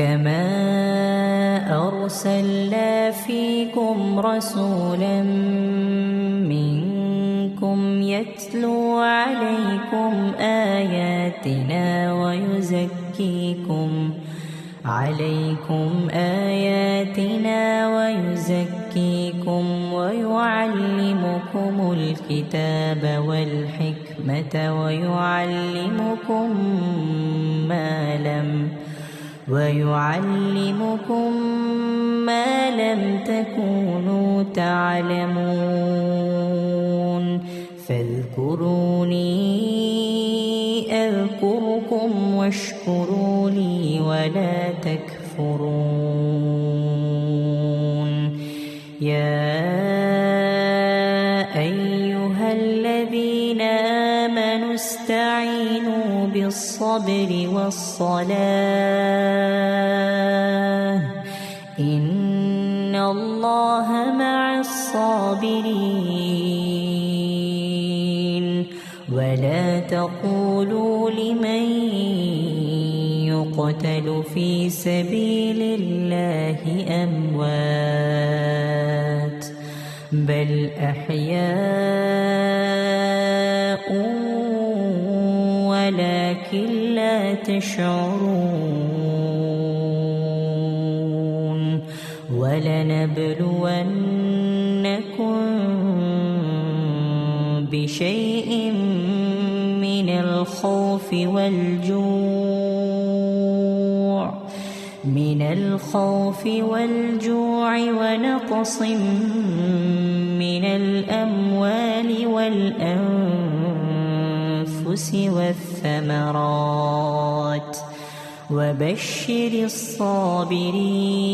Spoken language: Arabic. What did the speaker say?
كما أرسلنا فيكم رسولا منكم يتلو عليكم آياتنا ويزكيكم ويعلمكم الكتاب والحكمة ويعلمكم ما لم تكونوا تعلمون فاذكروني أذكركم واشكروا لي ولا تكفرون يا أيها الذين آمنوا استعينوا بالصبر والصلاة إن الله مع الصابرين ولا تقولوا لمن يقتل في سبيل الله أموات بل أحياء ولكن لا تشعرون ولنبلونكم بشيء من الخوف والجوع ونقص من الأموال والأنفس والثمرات وبشر الصابرين